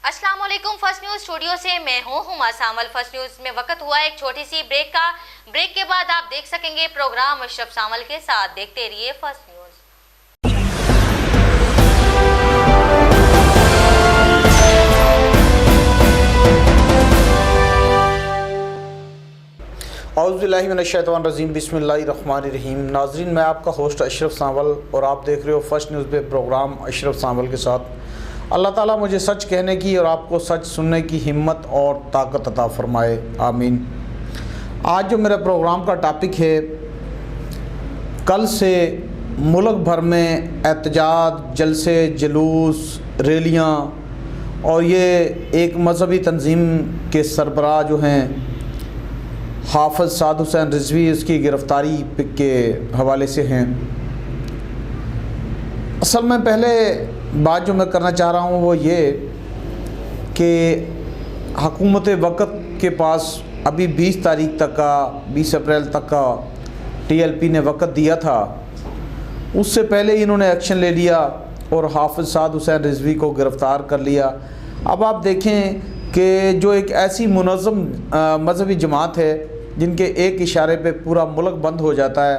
अस्सलाम वालेकुम। First news studio से मैं हूँ हुमा सामल। फर्स्ट न्यूज़ में वक्त हुआ एक छोटी सी ब्रेक का। ब्रेक के बाद आप देख सकेंगे प्रोग्राम अशरफ सामल के साथ। देखते रहिए फर्स्ट न्यूज़। औज़ुबिल्लाहि मिनश्शैतानिर्रजीम बिस्मिल्लाहिर्रहमानिर्रहीम। नाज़रीन, मैं आपका होस्ट अशरफ सावल और आप देख रहे हो फर्स्ट न्यूज़ पे प्रोग्राम अशरफ सावल के साथ। अल्लाह ताला मुझे सच कहने की और आपको सच सुनने की हिम्मत और ताकत अता फ़रमाए, आमीन। आज जो मेरे प्रोग्राम का टॉपिक है, कल से मुल्क भर में एहतजाज, जलसे, जुलूस, रैलियाँ और ये एक मजहबी तंजीम के सरबराह जो हैं हाफ़िज़ साद हुसैन रिज़वी, उसकी गिरफ़्तारी के हवाले से हैं। असल में पहले बात जो मैं करना चाह रहा हूँ वो ये कि हुकूमत वक़्त के पास अभी 20 तारीख तक का, 20 अप्रैल तक का TLP ने वक़्त दिया था। उससे पहले इन्होंने एक्शन ले लिया और हाफ़िज़ साद हुसैन रिज़वी को गिरफ़्तार कर लिया। अब आप देखें कि जो एक ऐसी मुनज़्ज़म मजहबी जमात है जिनके एक इशारे पे पूरा मुल्क बंद हो जाता है,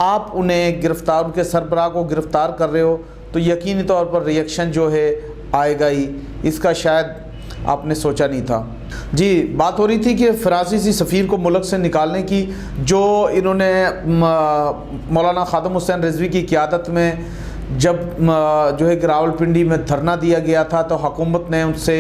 आप उन्हें गिरफ़्तार, उनके सरबराह को गिरफ़्तार कर रहे हो तो यकीनी तौर पर रिएक्शन जो है आएगा ही। इसका शायद आपने सोचा नहीं था। जी, बात हो रही थी कि फ़रांसीसी सफ़ीर को मुल्क से निकालने की, जो इन्होंने मौलाना ख़ादम हुसैन रिज़वी की क़यादत में जब जो है रावलपिंडी में धरना दिया गया था तो हुकूमत ने उनसे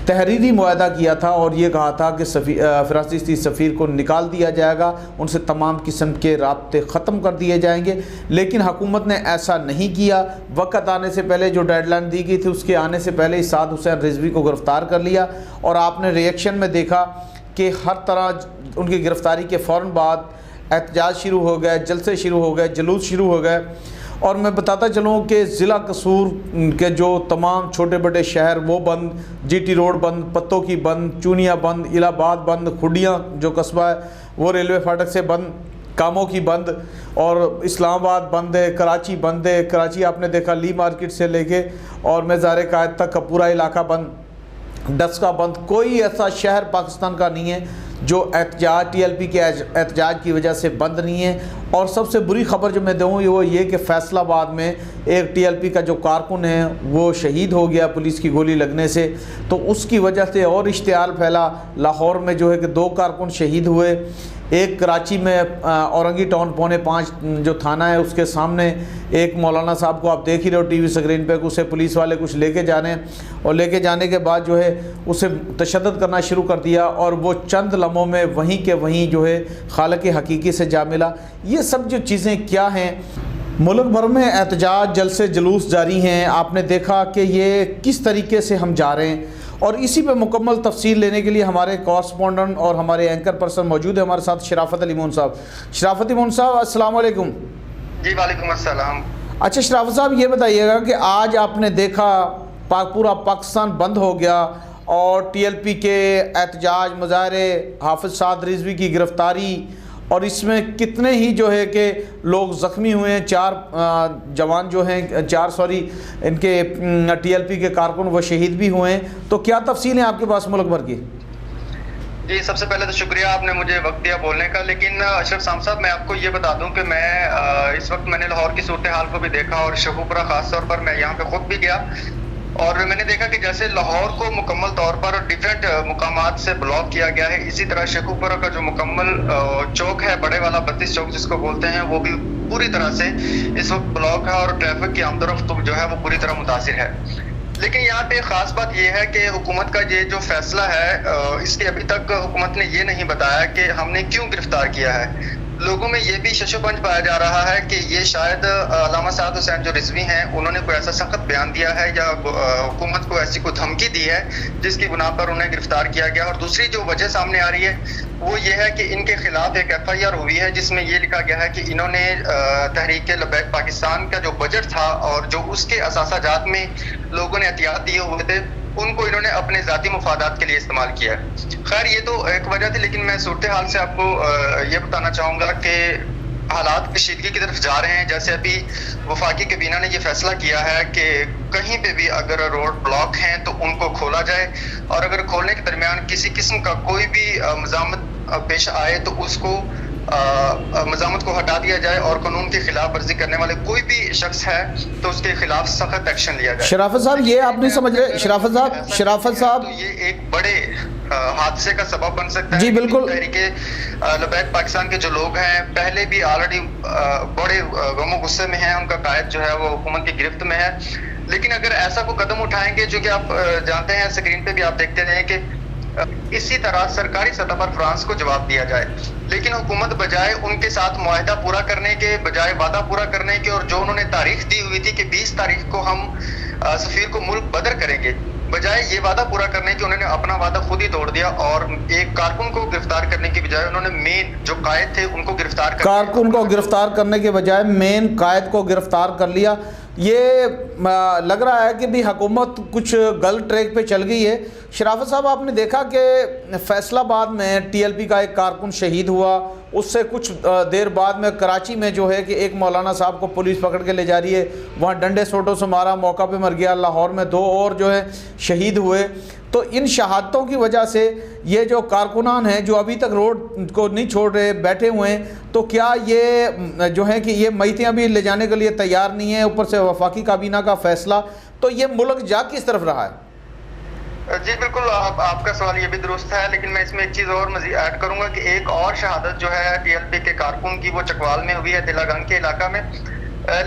तहरीरी मुआहदा किया था और ये कहा था कि फ़रांसीसी सफ़ीर को निकाल दिया जाएगा, उनसे तमाम किस्म के राब्ते ख़त्म कर दिए जाएंगे। लेकिन हुकूमत ने ऐसा नहीं किया। वक़्त आने से पहले, जो डेडलाइन दी गई थी उसके आने से पहले ही साद हुसैन रिज़वी को गिरफ़्तार कर लिया और आपने रिएक्शन में देखा कि हर तरह उनकी गिरफ़्तारी के फ़ौरन बाद एहतजाज शुरू हो गए, जलसे शुरू हो गए, जुलूस शुरू हो गए। और मैं बताता चलूँ कि ज़िला कसूर के जो तमाम छोटे बड़े शहर वो बंद, GT रोड बंद, पत्तों की बंद, चूनिया बंद, इलाहाबाद बंद, खुडियाँ जो कस्बा है वो रेलवे फाटक से बंद, कामों की बंद, और इस्लामाबाद बंद है, कराची बंद है। कराची आपने देखा ली मार्केट से लेके और मज़ार कायद तक का पूरा इलाका बंद, डस्का बंद। कोई ऐसा शहर पाकिस्तान का नहीं है जो एहतजाज, TLP के एहतजाज की वजह से बंद नहीं है। और सबसे बुरी ख़बर जो मैं दूँ वो ये कि फैसलाबाद में एक TLP का जो कारकुन है वो शहीद हो गया पुलिस की गोली लगने से। तो उसकी वजह से और इश्तियाल फैला। लाहौर में जो है कि 2 कारकुन शहीद हुए, एक कराची में औरंगी टाउन पौने 5 जो थाना है उसके सामने एक मौलाना साहब को आप देख ही रहे हो TV स्क्रीन पे, उसे पुलिस वाले कुछ लेके जाने और लेके जाने के बाद जो है उसे तशद्दुद करना शुरू कर दिया और वो चंद लम्हों में वहीं के वहीं जो है खालिक हकीकी से जा मिला। ये सब जो चीज़ें क्या हैं, मुल्क भर में एहतजाज, जलसे, जुलूस जारी हैं। आपने देखा कि ये किस तरीके से हम जा रहे हैं और इसी पे मुकम्मल तफसील लेने के लिए हमारे कॉरस्पॉन्डेंट और हमारे एंकर पर्सन मौजूद है हमारे साथ, शराफत अली मोहन साहब। शराफत मोहन साहब, अस्सलाम वालेकुम। जी वालेकुम अस्सलाम। अच्छा शराफत साहब, ये बताइएगा कि आज आपने देखा पूरा पाकिस्तान बंद हो गया और TLP के एहतजाज, मुजाहरे, हाफ़िज़ साद रिज़वी की गिरफ़्तारी, और इसमें कितने ही जो है कि लोग ज़ख्मी हुए हैं। 4 जवान जो हैं, इनके TLP के कारकुन वो शहीद भी हुए हैं। तो क्या तफसील है आपके पास मुल्क भर की? जी, सबसे पहले तो शुक्रिया, आपने मुझे वक्त दिया बोलने का। लेकिन अशरफ साहब, मैं आपको ये बता दूं कि मैं इस वक्त मैंने लाहौर की सूरत हाल को भी देखा और शेखुपुरा खास तौर पर मैं यहाँ पे खुद भी गया और मैंने देखा कि जैसे लाहौर को मुकम्मल तौर पर डिफरेंट मुकामात से ब्लॉक किया गया है, इसी तरह शेखुपुरा का जो मुकम्मल चौक है, बड़े वाला 32 चौक जिसको बोलते हैं, वो भी पूरी तरह से इस वक्त ब्लॉक है और ट्रैफिक की आमदोरफ्त जो है वो पूरी तरह मुतासिर है। लेकिन यहाँ पे ख़ास बात यह है कि हुकूमत का ये जो फैसला है, इसके अभी तक हुकूमत ने ये नहीं बताया कि हमने क्यों गिरफ्तार किया है। लोगों में ये भी शशोपंज पाया जा रहा है कि ये शायद अल्लामा साद हुसैन जो रिज़वी हैं उन्होंने कोई ऐसा सख्त बयान दिया है या हुकूमत को ऐसी कोई धमकी दी है जिसकी बुना पर उन्हें गिरफ्तार किया गया। और दूसरी जो वजह सामने आ रही है वो ये है कि इनके खिलाफ एक FIR हुई है जिसमें ये लिखा गया है कि इन्होंने तहरीक लबैक पाकिस्तान का जो बजट था और जो उसके असासाजात में लोगों ने एहतियात दिए हुए थे उनको इन्होंने अपने ज़ाती मुफादात के लिए इस्तेमाल किया है। खैर, ये तो एक वजह थी, लेकिन मैं सूरत हाल से आपको ये बताना चाहूँगा कि हालात कशीदगी की तरफ जा रहे हैं। जैसे अभी वफाकी कैबिना ने ये फैसला किया है कि कहीं पे भी अगर रोड ब्लॉक हैं तो उनको खोला खोला जाए, और अगर खोलने के दरमियान किसी किस्म का कोई भी मज़ामत पेश आए तो उसको मज़ामत को हटा दिया जाए, और कानून की खिलाफ वर्जी करने वाले कोई भी शख्स है तो उसके खिलाफ सख्त एक्शन लिया जाए। शराफत साहब, ये आप नहीं समझ रहे, शराफत साहब, तो ये एक बड़े हादसे का सबब बन सकता है। जी बिल्कुल। तहरीके लबैक पाकिस्तान के जो लोग हैं पहले भी ऑलरेडी बड़े गमो गुस्से में हैं, उनका कायद जो है वो हुकूमत की गिरफ्त में है। लेकिन अगर ऐसा कोई कदम उठाएंगे, जो कि आप जानते हैं, स्क्रीन पे भी आप देखते रहे कि इसी तरह सरकारी सतह पर फ्रांस को जवाब दिया जाए, लेकिन हुकूमत बजाय उनके साथ मुआहदा पूरा करने के, बजाय वादा पूरा करने के, और जो उन्होंने तारीख दी हुई थी कि 20 तारीख को हम सफीर को मुल्क बदर करेंगे, बजाय ये वादा पूरा करने के उन्होंने अपना वादा खुद ही तोड़ दिया, और एक कारकुन को गिरफ्तार करने की बजाय उन्होंने मेन जो कायद थे उनको कारकुन को गिरफ्तार करने के बजाय मेन कायद को गिरफ्तार कर लिया। ये लग रहा है कि भी हुकूमत कुछ गलत ट्रैक पे चल गई है। शराफत साहब, आपने देखा कि फैसलाबाद में टीएलपी का एक कारकुन शहीद हुआ, उससे कुछ देर बाद में कराची में जो है कि एक मौलाना साहब को पुलिस पकड़ के ले जा रही है, वहाँ डंडे सोटों से मारा, मौका पे मर गया। लाहौर में 2 और जो है शहीद हुए। तो इन शहादतों की वजह से ये जो कारकुनान हैं जो अभी तक रोड को नहीं छोड़ रहे, बैठे हुए हैं, तो क्या ये जो है कि ये मैयतें भी ले जाने के लिए तैयार नहीं है, ऊपर से वफाकी काबीना का फैसला, तो ये मुल्क जा किस तरफ रहा है? जी बिल्कुल, आपका सवाल ये भी दुरुस्त है, लेकिन मैं इसमें एक चीज़ और मज़ीद ऐड करूंगा कि एक और शहादत जो है टीएलपी के कारकुन की, वो चकवाल में हुई है, तिलागंग के इलाका में।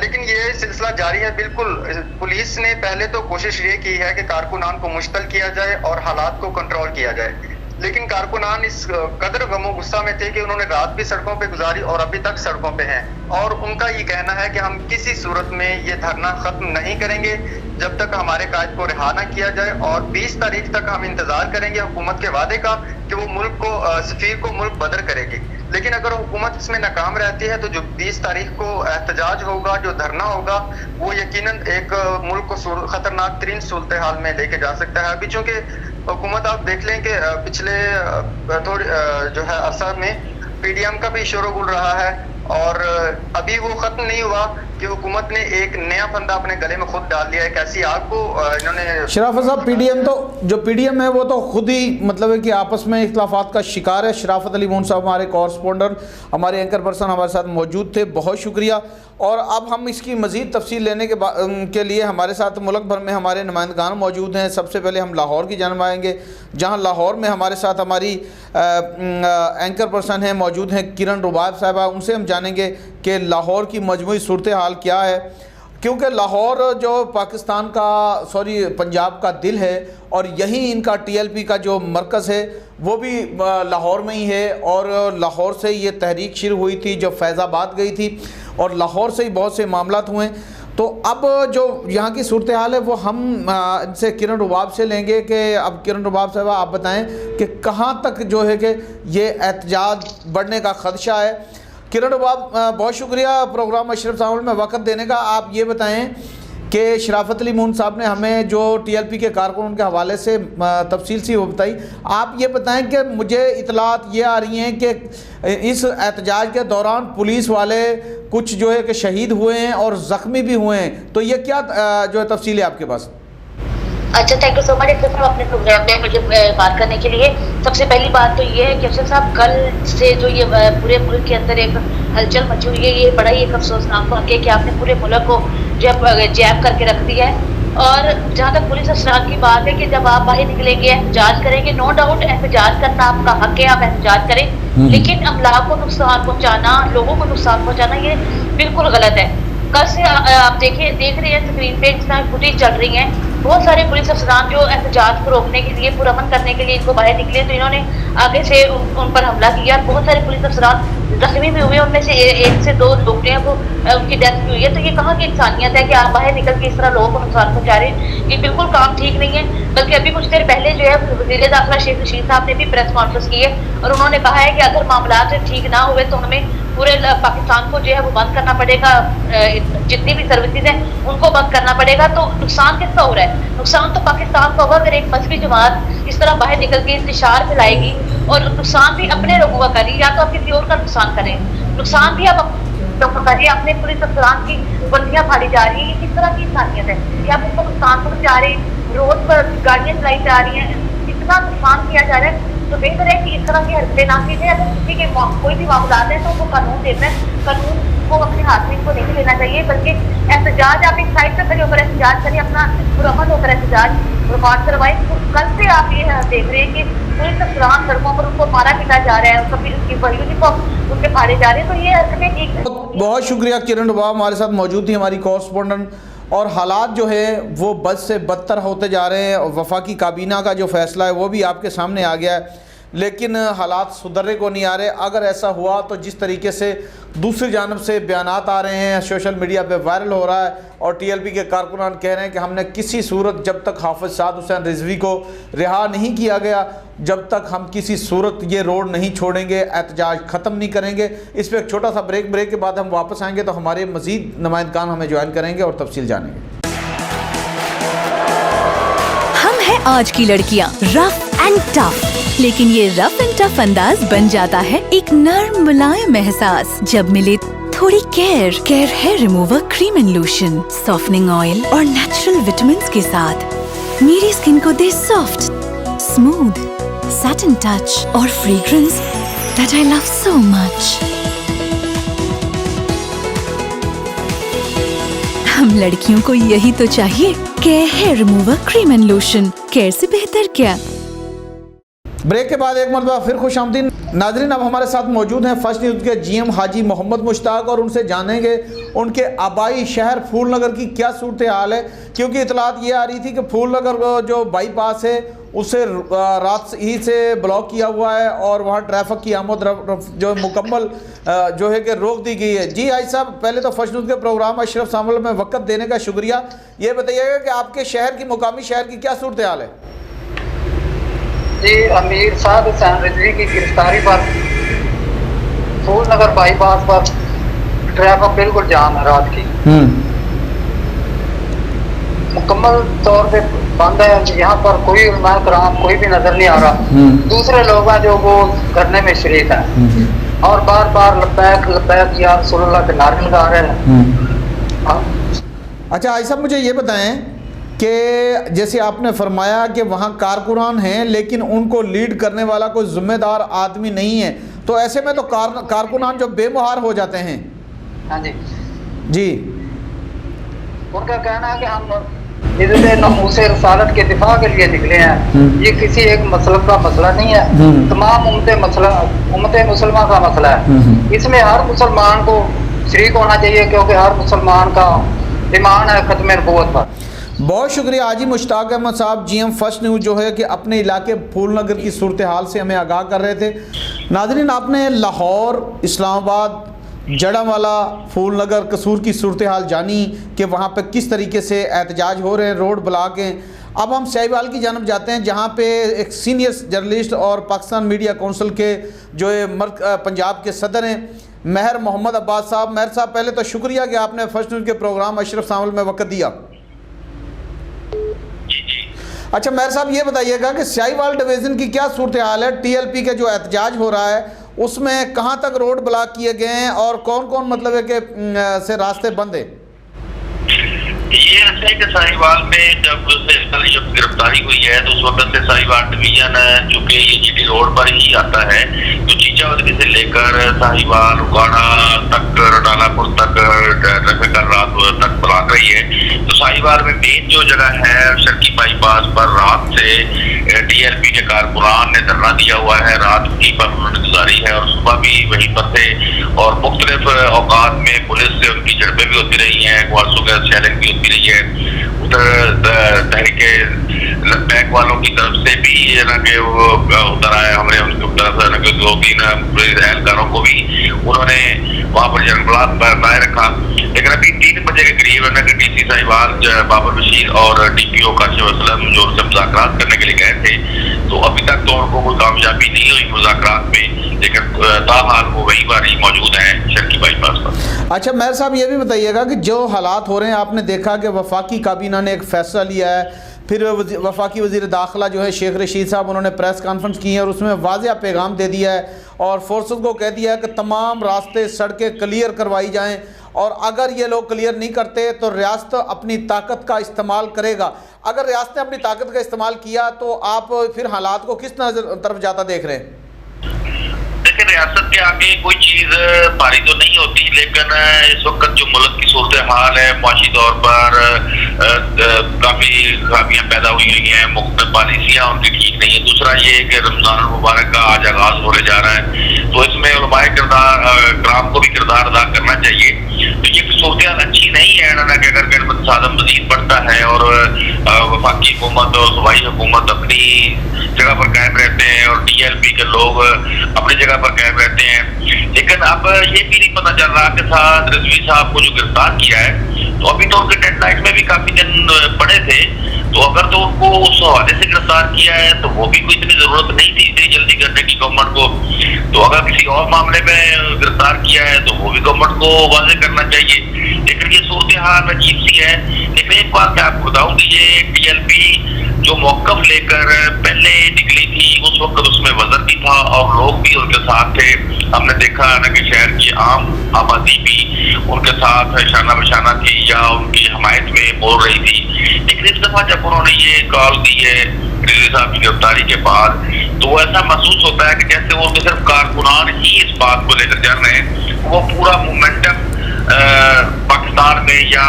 लेकिन ये सिलसिला जारी है। बिल्कुल, पुलिस ने पहले तो कोशिश ये की है कि कारकुनान को मुश्तल किया जाए और हालात को कंट्रोल किया जाए, लेकिन कारकुनान इस कदर गमो गुस्सा में थे कि उन्होंने रात भी सड़कों पे गुजारी और अभी तक सड़कों पे हैं, और उनका ये कहना है कि हम किसी सूरत में ये धरना खत्म नहीं करेंगे जब तक हमारे कायद को रिहा न किया जाए, और 20 तारीख तक हम इंतजार करेंगे हुकूमत के वादे का कि वो मुल्क को सफीर को मुल्क बदर करेगी। लेकिन अगर हुकूमत इसमें नाकाम रहती है तो जो 20 तारीख को एहतजाज होगा, जो धरना होगा, वो यकीनन एक मुल्क को खतरनाक तरीन सूरत हाल में लेके जा सकता है। अभी चूंकि हुकूमत, आप देख लें कि पिछले थोड़ी जो है अरसा में पीडीएम का भी शोरगुल रहा है, और अभी वो खत्म नहीं हुआ कि हुकूमत ने एक नया फंदा अपने गले में खुद डाल लिया है। एक ऐसी आग को इन्होंने, शराफत साहब, पीडीएम तो जो पीडीएम है वो तो खुद ही मतलब है कि आपस में इख्तलाफात का शिकार है। शराफत अली मोहन साहब हमारे कॉरस्पॉन्डेंट, हमारे एंकर पर्सन हमारे साथ मौजूद थे, बहुत शुक्रिया। और अब हम इसकी मज़ीद तफसील लेने के लिए हमारे साथ मुल्क भर में हमारे नुमाइंदगान मौजूद हैं। सबसे पहले हम लाहौर की जानब आएंगे, जहाँ लाहौर में हमारे साथ हमारी एंकर पर्सन हैं, मौजूद हैं किरण रुबाब साहिबा। उनसे हम जानेंगे कि लाहौर की मजमूई सूरत हाल क्या है, क्योंकि लाहौर जो पाकिस्तान का पंजाब का दिल है, और यहीं इनका टीएलपी का जो मरकज़ है वो भी लाहौर में ही है, और लाहौर से ये तहरीक शुरू हुई थी जो फैज़ाबाद गई थी, और लाहौर से ही बहुत से मामलात हुए। तो अब जो यहाँ की सूरत हाल है वो हम इनसे किरण रुबाब से लेंगे कि अब किरण रुबाब साहब, आप बताएं कि कहाँ तक जो है कि ये एहतजाज बढ़ने का ख़दशा है। किरण रुबाब, बहुत शुक्रिया प्रोग्राम अशरफ सावल में वक्त देने का। आप ये बताएं कि शराफत अली मोहन साहब ने हमें जो टीएलपी के कारकुन के हवाले से तफसील सी वो बताई, आप ये बताएं कि मुझे इतलात ये आ रही हैं कि इस एहतजाज के दौरान पुलिस वाले कुछ जो है कि शहीद हुए हैं और ज़ख्मी भी हुए हैं, तो ये क्या जो है तफसील है आपके पास? अच्छा, थैंक यू सो मच अफसर साहब अपने प्रोग्राम में मुझे बात करने के लिए। सबसे पहली बात तो ये है कि अफसर साहब, कल से जो ये पूरे मुल्क के अंदर एक हलचल मची हुई है, ये बड़ा ही एक अफसोसनाक वाक़ है कि आपने पूरे मुल्क को जैब करके रख दिया है। और जहाँ तक पुलिस अफसरान की बात है कि जब आप बाहर निकलेंगे, एहतजाज करेंगे, नो डाउट एहतजाज करना आपका हक है, आप एहतजाज करें, लेकिन अमला को नुकसान पहुँचाना, लोगों को नुकसान पहुँचाना, ये बिल्कुल गलत है। कल से आप देख रहे हैं स्क्रीन पे जिस तरह फुटेज चल रही है, बहुत सारे पुलिस अफसरान जो एहतजाज को रोकने के लिए, पुरअमन करने के लिए इनको बाहर निकले, तो इन्होंने आगे से उन पर हमला किया। बहुत सारे पुलिस अफसरान जख्मी भी हुए, उनमें से 1 से 2 लोग हैं वो उनकी डेथ भी हुई है। तो ये कहाँ की इंसानियत है कि आप बाहर निकल के इस तरह लोगों को नुकसान पहुँचा रहे हैं? ये बिल्कुल काम ठीक नहीं है। बल्कि अभी कुछ देर पहले जो है वज़ीर दाखिला शेख रशीद साहब ने भी प्रेस कॉन्फ्रेंस की है, और उन्होंने कहा है कि अगर मामला ठीक ना हुए तो हमें पूरे पाकिस्तान को जो है वो बंद करना पड़ेगा, जितनी भी सर्विसेज हैं उनको बंद करना पड़ेगा। तो नुकसान किसका हो रहा है? नुकसान तो पाकिस्तान का होगा अगर एक मजहबी जमात इस तरह बाहर निकल के इंतशार फैलाएगी, और नुकसान भी अपने लोगों का करें, या तो आप किसी और का नुकसान करें, नुकसान भी आप करिए। अपने पुलिस अफसरान की वर्दियाँ फाड़ी जा रही है, ये किस तरह की इंसानियत है कि आप उनको नुकसान पहुँचा रहे हैं? रोड पर गाड़ियां चलाई जा रही हैं, इतना नुकसान किया जा रहा है, तो बेहतर है कि इस तरह की हरकतें ना की जाए। अगर किसी के कोई भी मामलात है तो वो कानून देता है, कानून को अपने हाथ में इनको नहीं लेना चाहिए, बल्कि एहतजाज आप एक साइड पर खड़े होकर एहतजाज करें, अपना मुरम्मत होकर एहतजाज रिकॉर्ड करवाएं। तो कल से आप ये देख रहे हैं कि पूरी तकरार सड़कों पर उनको मारा पीटा जा रहा है, कभी उसकी यूनिफॉर्म उनके फाड़े जा रहे हैं, तो ये हरकतें ठीक। बहुत शुक्रिया किरण रुबा हमारे साथ मौजूद थी, हमारी कॉरेस्पॉन्डेंट। और हालात जो है वो बद से बदतर होते जा रहे हैं, और वफाकी काबीना का जो फ़ैसला है वो भी आपके सामने आ गया है, लेकिन हालात सुधरने को नहीं आ रहे। अगर ऐसा हुआ तो जिस तरीके से दूसरी जानब से बयानात आ रहे हैं, सोशल मीडिया पे वायरल हो रहा है, और टीएलपी के कारकुनान कह रहे हैं कि हमने किसी सूरत जब तक हाफिज साद हुसैन रिजवी को रिहा नहीं किया गया, जब तक हम किसी सूरत ये रोड नहीं छोड़ेंगे, एहतजाज ख़त्म नहीं करेंगे। इस पर एक छोटा सा ब्रेक के बाद हम वापस आएंगे तो हमारे मज़ीद नुमाइंदगान हमें ज्वाइन करेंगे और तफसील जानेंगे। हम हैं आज की लड़कियां, रफ एंड टफ, लेकिन ये रफ एंड टफ अंदाज बन जाता है एक नर्म मुलायम एहसास जब मिले थोड़ी Care hair remover cream and lotion, softening oil और नेचुरल विटामिन्स के साथ मेरी स्किन को दे सॉफ्ट, स्मूथ, सैटिन टच और fragrance that I love so much. हम लड़कियों को यही तो चाहिए, Care hair remover cream and lotion, Care से बेहतर क्या। ब्रेक के बाद एक मरतबा फिर खुश आमदीद नाज़रीन। अब हमारे साथ मौजूद हैं फर्स्ट न्यूज़ के जीएम हाजी मोहम्मद मुश्ताक, और उनसे जानेंगे उनके आबाई शहर फूलनगर की क्या सूरत हाल है, क्योंकि इतलात ये आ रही थी कि फूलनगर जो बाईपास है उसे रात ही से ब्लॉक किया हुआ है और वहाँ ट्रैफिक की आमद जो मुकम्मल जो है कि रोक दी गई है। जी हाजी साहब, पहले तो फर्स्ट न्यूज़ के प्रोग्राम अशरफ सामल में वक्त देने का शुक्रिया। ये बताइएगा कि आपके शहर की, मुकामी शहर की क्या सूरत हाल है? जी, अमीर साद हुसैन रिजवी की गिरफ्तारी पर फूलनगर बाईपास पर ट्रैफिक बिल्कुल जाम है, रात की मुकम्मल तौर पे बंद है। यहाँ पर कोई उलमा कराम कोई भी नजर नहीं आ रहा। दूसरे लोग हैं जो वो करने में शरीक हैं और बार बार लब्बैक लब्बैक या रसूलुल्लाह के नारे लगा रहे हैं। अच्छा हाजी साहब, मुझे ये बताएं कि जैसे आपने फरमाया कि वहाँ कारकुनान हैं लेकिन उनको लीड करने वाला कोई ज़िम्मेदार आदमी नहीं है, तो ऐसे में तो कारकुनान जो बेमुहार हो जाते हैं। हाँ जी जी, उनका कहना है कि हम इधर नमूसे रसालत के दिफा के लिए निकले हैं, ये किसी एक मसलब का मसला नहीं है, तमाम उम्मत मुसलमान का मसला है। इसमें हर मुसलमान को शरीक होना चाहिए, क्योंकि हर मुसलमान का ईमान है खत्म नबूवत पर। बहुत शुक्रिया हाजी मुश्ताक अहमद साहब, जीएम फर्स्ट न्यूज़ जो है कि अपने इलाके फूलनगर की सूरत हाल से हमें आगाह कर रहे थे। नाज़रीन, आपने लाहौर, इस्लामाबाद, जड़ावाला, फूलनगर, कसूर की सूरत हाल जानी कि वहाँ पे किस तरीके से एहतजाज हो रहे हैं, रोड ब्लॉक हैं। अब हम साहिवाल की जानब जाते हैं, जहाँ पे एक सीनियर जर्नलिस्ट और पाकिस्तान मीडिया काउंसिल के जो पंजाब के सदर हैं महर मोहम्मद अब्बास साहब। महर साहब, पहले तो शुक्रिया कि आपने फर्स्ट न्यूज़ के प्रोग्राम अशरफ सामल में वक्त दिया। अच्छा महर साहब, ये बताइएगा कि साहिवाल डिवीज़न की क्या सूरत हाल है? टीएलपी के जो एहतजाज हो रहा है उसमें कहाँ तक रोड ब्लॉक किए गए हैं और कौन कौन मतलब है कि से रास्ते बंद हैं? ये ऐसा है कि साहिवाल में जब गिरफ्तारी हुई है तो उस वक्त से साहिवाल डिवीजन जो कि ये जीटी रोड पर ही आता है, तो चीचावदरी से लेकर साहिवाल, उगाड़ा तक, रडालापुर तक ट्रैफिक रात तक ब्लॉक रही है। तो साहिवाल में मेन जो जगह है शर्की बाईपास पर रात से टीएलपी के कारकुनान ने धरना दिया हुआ है, रात की पर उन्होंने गुजारी है और सुबह भी वहीं पर थे और मुख्तलिफ औकात में पुलिस से उनकी झड़पें भी होती रही हैं, ग्वासों का शैलिंग भी होती रही है। उधर तहरीके लब्बैक वालों की तरफ से भी उतर आए, हमने उनकी तरफ से 2-3 एहलकारों को भी उन्होंने वहाँ पर जंगलात बनाए रखा। लेकिन अभी 3 बजे के करीब डीसी साहिवाल बाबर बशीर और डीपीओ काशिफ असलम जो उनसे मुज़ाकरात करने के लिए गए थे, तो अभी तक तो उनको कोई कामयाबी नहीं हुई मुज़ाकरात में, लेकिन ताहाल वो वही बार ही मौजूद हैं शर्की बाईपास पर। अच्छा महर साहब, ये भी बताइएगा कि जो हालात हो रहे हैं, आपने देखा कि वफाकी काबीना ने एक फ़ैसला लिया है پھر وفاقی وزیر داخلہ جو ہے شیخ رشید صاحب انہوں نے پریس کانفرنس کی ہے اور اس میں واضح پیغام دے دیا ہے اور فورسز کو کہہ دیا ہے کہ تمام راستے سڑکیں کلیئر کروائی جائیں اور اگر یہ لوگ کلیئر نہیں کرتے تو ریاست اپنی طاقت کا استعمال کرے گا. اگر ریاست نے اپنی طاقت کا استعمال کیا تو آپ پھر حالات کو کس طرف جاتا دیکھ رہے ہیں؟ دیکھیں ریاست کے آگے کوئی چیز پاری تو نہیں ہوتی، لیکن اس وقت جو ملک کی صورتحال ہے معاشی طور پر کافی خرابیاں پیدا ہوئی ہیں، مختلف پالیسیاں ان کی ٹھیک نہیں ہیں. دوسرا یہ کہ رمضان المبارک کا آج آغاز ہونے جا رہا ہے تو اس میں علماء کرام کو بھی کردار ادا کرنا چاہیے. تو یہ صورتحال اچھی نہیں ہے نا کہ اگر تصادم مزید بڑھتا ہے اور وفاقی حکومت اور صوبائی حکومت اپنی جگہ پر قائم رہتے ہیں اور ٹی ایل پی کے لوگ اپنی جگہ پر قائم رہتے ہیں. لیکن اب یہ بھی نہیں پتہ چل رہا کہ سعد رضوی صاحب کو جو گرفتار کیا ہے تو ابھی تو ان کے ڈیڈ لائن میں بھی کافی دن پڑے تھے، تو اگر تو ان کو اس حوالے سے گرفتار کیا ہے تو وہ بھی کوئی اتنی ضرورت نہیں تھی اتنی جلدی کرنے کی گورنمنٹ کو. تو اگر کسی اور معاملے میں گرفتار کیا ہے تو وہ بھی گورنمنٹ کو واضح کرنا چاہیے. لیکن یہ صورتحال عجیب سی ہے. لیکن ایک بات میں آپ کو بتاؤں کہ یہ ٹی ایل پی جو موقف لے کر پہلے نکلی تھی اس وقت اس میں وزن بھی تھا اور لوگ بھی ان کے ساتھ تھے. ہم نے دیکھا نا کہ شہر کی عام آبادی بھی ان کے ساتھ شانہ بشانہ تھی یا ان کی حمایت میں بول رہی تھی. لیکن اس دفعہ جب انہوں نے یہ کال دی ہے رضوی صاحب کی گرفتاری کے بعد تو وہ ایسا محسوس ہوتا ہے کہ جیسے وہ صرف کارکنان ہی اس بات کو لے کر چل رہے ہیں. وہ پورا مومنٹم پاکستان میں یا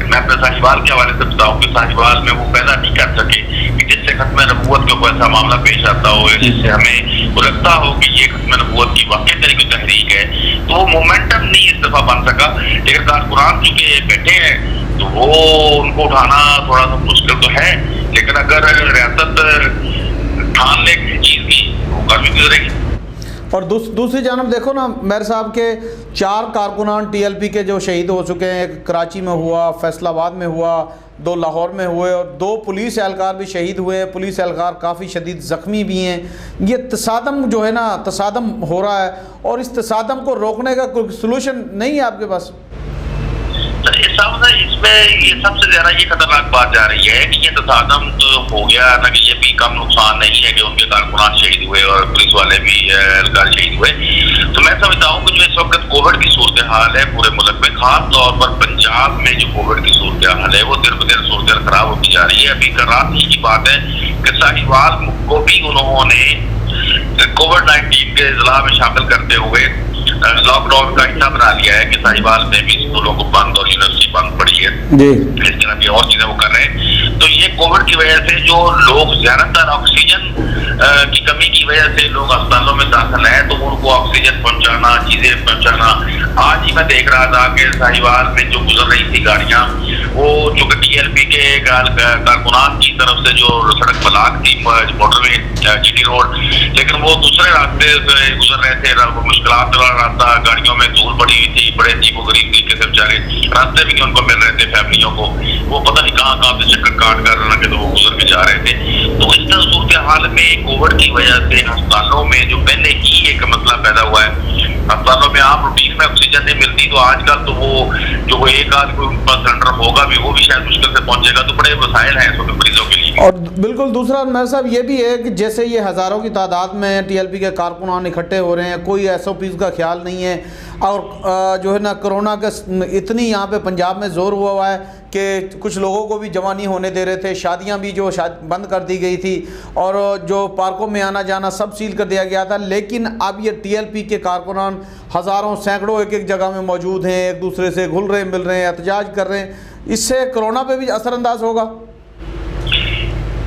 میں اپنے صاحبال کے حوالے سے بتاؤں کہ صاحبال میں وہ پیدا نہیں کر سکے کہ جس سے ختم نبوت کا کوئی ایسا معاملہ پیش آتا ہو جس سے ہمیں لگتا ہو کہ یہ ختم نبوت کی واقعی طریقے تحریک ہے. تو وہ مومنٹم نہیں اس دفعہ بن سکا. لیکن کارکنان چونکہ بیٹھے ہیں تو وہ ان کو اٹھانا تھوڑا سا مشکل تو ہے، لیکن اگر ریاست ٹھان لے کسی چیز کی وہ کافی گزرے گی. اور دوسری جانب دیکھو نا میر صاحب کے 4 کارکنان ٹی ایل پی کے جو شہید ہو چکے ہیں، ایک کراچی میں ہوا، فیصل آباد میں ہوا، 2 لاہور میں ہوئے اور 2 پولیس اہلکار بھی شہید ہوئے ہیں. پولیس اہلکار کافی شدید زخمی بھی ہیں. یہ تصادم جو ہے نا تصادم ہو رہا ہے اور اس تصادم کو روکنے کا کوئی سلوشن نہیں ہے آپ کے پاس؟ اس میں یہ سب سے زیادہ یہ خطرناک بات جا رہی ہے کہ یہ تصادم تو ہو گیا نہ کہ یہ بھی کم نقصان نہیں ہے کہ ان کے کارکنان شہید ہوئے اور پولیس والے بھی اہلکار شہید ہوئے. تو میں سمجھتا ہوں کہ جو اس وقت کووڈ کی صورتحال ہے پورے ملک میں، خاص طور پر پنجاب میں جو کووڈ کی صورتحال ہے وہ دن بدن صورتحال خراب ہوتی جا رہی ہے. ابھی کل رات کی بات ہے کہ ساہیوال کو بھی انہوں نے کووڈ 19 کے اضلاع میں شامل کرتے ہوئے لاک ڈاؤن کا حصہ بنا لیا ہے کہ ساہیوال میں بھی اسکولوں کو بند اور یونیورسٹی بند پڑی ہے. اس طرح کی اور چیزیں وہ کر رہے ہیں. تو یہ کووڈ کی وجہ سے جو لوگ زیادہ تر آکسیجن کی کمی کی وجہ سے لوگ اسپتالوں میں داخل ہیں تو ان کو آکسیجن پہنچانا، چیزیں پہنچانا. آج ہی میں دیکھ رہا تھا کہ ساہیوال میں جو گزر رہی تھی گاڑیاں وہ جو ٹی ایل پی کے کارکنان کی طرف سے جو سڑک بلاک تھی موٹر وے جی ٹی روڈ، لیکن وہ دوسرے راستے سے گزر رہے تھے. مشکلات والا راستہ، گاڑیوں میں دھول پڑی ہوئی تھی، بڑے عجیب و غریب طریقے سے بیچارے راستے بھی ان کو مل رہے تھے فیملیوں کو. وہ پتہ نہیں کہاں سے چکر کاٹ کر رہنا کہ وہ گزر کے جا رہے تھے. تو اس طرح صورتحال میں کووڈ کی وجہ سے ہسپتالوں میں جو پہلے ہی ایک مسئلہ پیدا ہوا ہے، ہسپتالوں میں عام روٹین میں آکسیجن نہیں ملتی، تو آج کل تو وہ جو ایک آدھ کوئی سلنڈر ہوگا بھی وہ بھی شاید مشکل سے پہنچے گا. تو بڑے مسائل ہیں اس وقت مریضوں کے لیے. اور بالکل دوسرا میر صاحب یہ بھی ہے کہ جیسے یہ ہزاروں کی تعداد میں ٹی ایل پی کے کارکنان اکٹھے ہو رہے ہیں، کوئی ایس او پیز کا خیال نہیں ہے اور جو ہے نا کرونا کا اتنی یہاں پہ پنجاب میں زور ہوا ہے کہ کچھ لوگوں کو بھی جمع نہیں ہونے دے رہے تھے. شادیاں بھی جو بند کر دی گئی تھی اور جو پارکوں میں آنا جانا سب سیل کر دیا گیا تھا. لیکن اب یہ ٹی ایل پی کے کارکنان ہزاروں سینکڑوں ایک جگہ میں موجود ہیں، ایک دوسرے سے گھل رہے ہیں، مل رہے ہیں، احتجاج کر رہے ہیں. اس سے کرونا پہ بھی اثر انداز ہوگا؟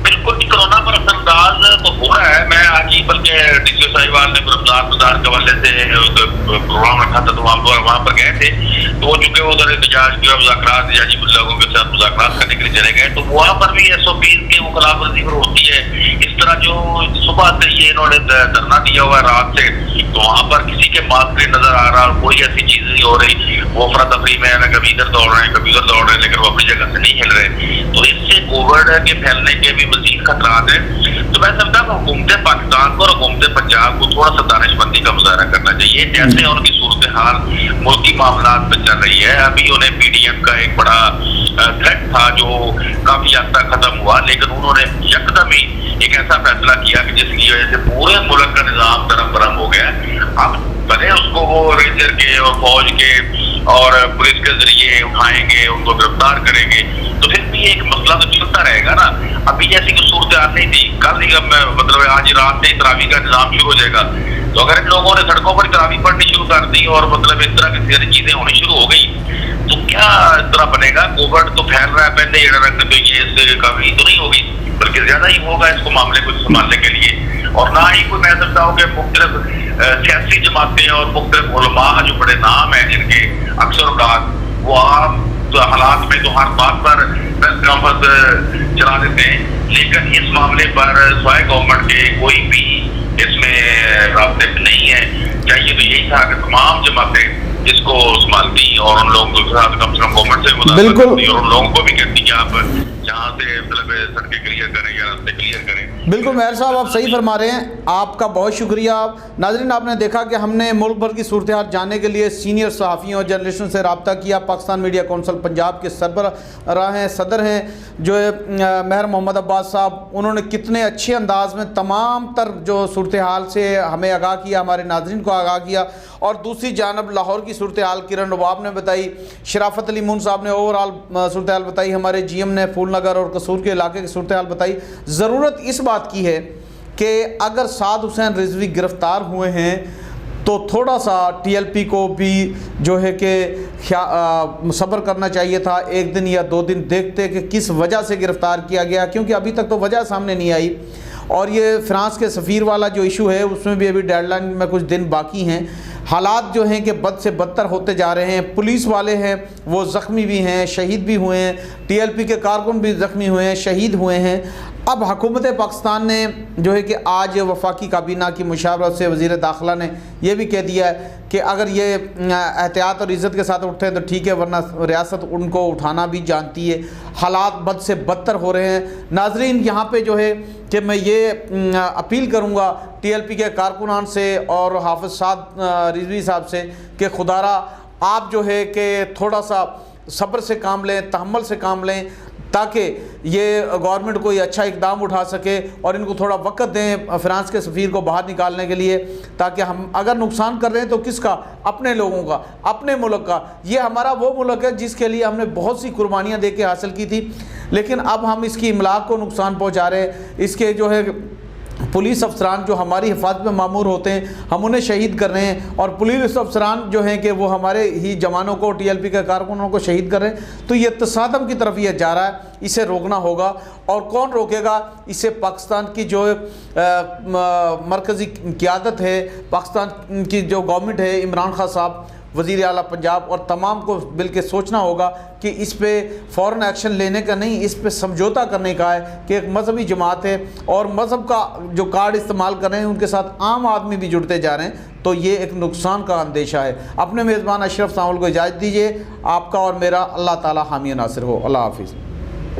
بالکل کرونا پر اثر انداز تو ہو رہا ہے. میں آج ہی بلکہ ڈی سی صاحبال نے رمضان بازار کے حوالے سے پروگرام رکھا تھا تو وہاں پر گئے تھے. تو وہ چونکہ ادھر احتجاج کے مذاکرات یا لوگوں کے ساتھ مذاکرات کرنے کے لیے چلے گئے تو وہاں پر بھی ایس او پیز کی وہ خلاف ورزی ہوتی ہے. اس طرح جو صبح سے یہ انہوں نے دھرنا دیا ہوا ہے رات سے، تو وہاں پر کسی کے ماسک نظر آ رہا، کوئی ایسی چیز نہیں ہو رہی. وہ افراتفری میں نا کبھی ادھر دوڑ رہے ہیں کبھی ادھر دوڑ رہے ہیں، لیکن وہ اپنی جگہ سے نہیں ہل رہے. تو اس سے کووڈ کے پھیلنے کے بھی مزید خطرات ہیں. تو میں سمجھتا ہوں حکومت پاکستان کو اور حکومت پنجاب کو تھوڑا سا دانش مندی کا مظاہرہ کرنا چاہیے. جیسے ان کی صورتحال ملکی معاملات میں چل رہی ہے، ابھی انہیں پی ڈی ایم کا ایک بڑا थ्रेट था जो काफी हद तक खत्म हुआ, लेकिन उन्होंने यकदम ही एक ऐसा फैसला किया कि जिसकी वजह से पूरे मुल्क का निजाम तरफ बरम हो गया। अब भले उसको वो रेंजर के और फौज के और पुलिस के जरिए उठाएंगे, उनको गिरफ्तार करेंगे, तो फिर भी एक मसला तो चलता रहेगा ना। अभी जैसी कोई सूरत हाल नहीं थी, कल ही मतलब आज रात से तरावी का निजाम शुरू हो जाएगा। तो अगर इन लोगों ने सड़कों पर तरावी पढ़नी शुरू कर दी और मतलब इस तरह की सारी चीजें होनी शुरू हो गई, तो क्या इस तरह बनेगा? कोविड तो फैल रहा है, पहले ये रंग तो ये इससे कमी तो नहीं होगी, बल्कि ज्यादा ही होगा इसको मामले को संभालने के लिए। और ना ही कोई मैं समझता हूँ कि मुख्तलिफ सियासी जमातें और मुख्तलिफ उलमा जो बड़े नाम हैं जिनके अक्सर औकात वो आम तो हालात में तो हर बात पर प्रेस कॉन्फ्रेंस चला देते हैं, लेकिन इस मामले पर स्वाय गवर्नमेंट के कोई भी इसमें रास्ते नहीं है। चाहिए तो यही था कि तमाम जमातें इसको संभालती और उन लोगों के साथ कम से कम गवर्नमेंट से मुदाखलत करती और उन लोगों को भी कहती कि आप जहाँ से मतलब सड़कें क्लियर करें या रास्ते क्लियर करें। बिल्कुल मेहर साहब, आप सही फरमा रहे हैं, आपका बहुत शुक्रिया। नाज़रीन, आपने देखा कि हमने मुल्क भर की सूरत हाल जानने के लिए सीनियर सहाफ़ियों और जर्नलिस्टों से रब्ता किया। पाकिस्तान मीडिया कौंसिल पंजाब के सरबराह हैं, सदर हैं जो मेहर मोहम्मद अब्बास साहब, उन्होंने कितने अच्छे अंदाज में तमाम तर जो सूरत हाल से हमें आगाह किया, हमारे नाज़रीन को आगाह किया। और दूसरी जानब लाहौर की सूरत हाल किरण रबाब ने बताई, शराफत अली मून साहब ने ओवरऑल सूरत हाल बताई, हमारे GM ने फूलनगर और कसूर के इलाके की सूरत हाल बताई। ज़रूरत इस बात की है कि अगर साद हुसैन रिजवी गिरफ़्तार हुए हैं तो थोड़ा सा TLP को भी जो है कि सब्र करना चाहिए था, एक दिन या 2 दिन देखते कि किस वजह से गिरफ़्तार किया गया, क्योंकि अभी तक तो वजह सामने नहीं आई। और ये फ्रांस के सफ़ीर वाला जो इशू है उसमें भी अभी डेडलाइन में कुछ दिन बाकी हैं। हालात जो हैं कि बद से बदतर होते जा रहे हैं। पुलिस वाले हैं वो ज़ख्मी भी हैं, शहीद भी हुए हैं, TLP के कारकुन भी ज़ख्मी हुए हैं, शहीद हुए हैं। अब हुकूमत पाकिस्तान ने जो है कि आज वफाकी काबीना की मुशावरत से वज़ीर दाखिला ने यह भी कह दिया है कि अगर ये एहतियात और इज़्ज़त के साथ उठते हैं तो ठीक है, वरना रियासत उनको उठाना भी जानती है। हालात बद से बदतर हो रहे हैं। नाजरीन, यहाँ पे जो है कि मैं ये अपील करूँगा TLP के कारकुनान से और हाफिज़ साद रिजवी साहब से कि खुदारा आप जो है कि थोड़ा सा सब्र से काम लें, तहम्मुल से काम लें, ताकि ये गवर्नमेंट कोई अच्छा इकदाम उठा सके और इनको थोड़ा वक्त दें फ्रांस के सफ़ीर को बाहर निकालने के लिए, ताकि हम अगर नुकसान कर रहे हैं तो किसका? अपने लोगों का, अपने मुल्क का। ये हमारा वो मुल्क है जिसके लिए हमने बहुत सी कुर्बानियाँ दे के हासिल की थी, लेकिन अब हम इसकी इमलाक को नुकसान पहुँचा रहे हैं। इसके जो है पुलिस अफसरान जो हमारी हिफाजत में मामूर होते हैं हम उन्हें शहीद कर रहे हैं, और पुलिस अफसरान जो हैं कि वो हमारे ही जवानों को, TLP के कारकुनों को शहीद कर रहे हैं। तो ये तसादम की तरफ ये जा रहा है, इसे रोकना होगा। और कौन रोकेगा? इसे पाकिस्तान की जो मरकज़ी क़यादत है, पाकिस्तान की जो गवर्नमेंट है, इमरान खान साहब वज़ीर आला पंजाब और तमाम को मिलकर सोचना होगा कि इस पे फ़ौरन एक्शन लेने का नहीं, इस पे समझौता करने का है कि एक मजहबी जमात है और मज़हब का जो कार्ड इस्तेमाल कर रहे हैं उनके साथ आम आदमी भी जुड़ते जा रहे हैं, तो ये एक नुकसान का अंदेशा है। अपने मेज़बान अशरफ सावल को इजाज़त दीजिए। आपका और मेरा अल्लाह ताला हामी नासिर हो। अल्लाह हाफिज़।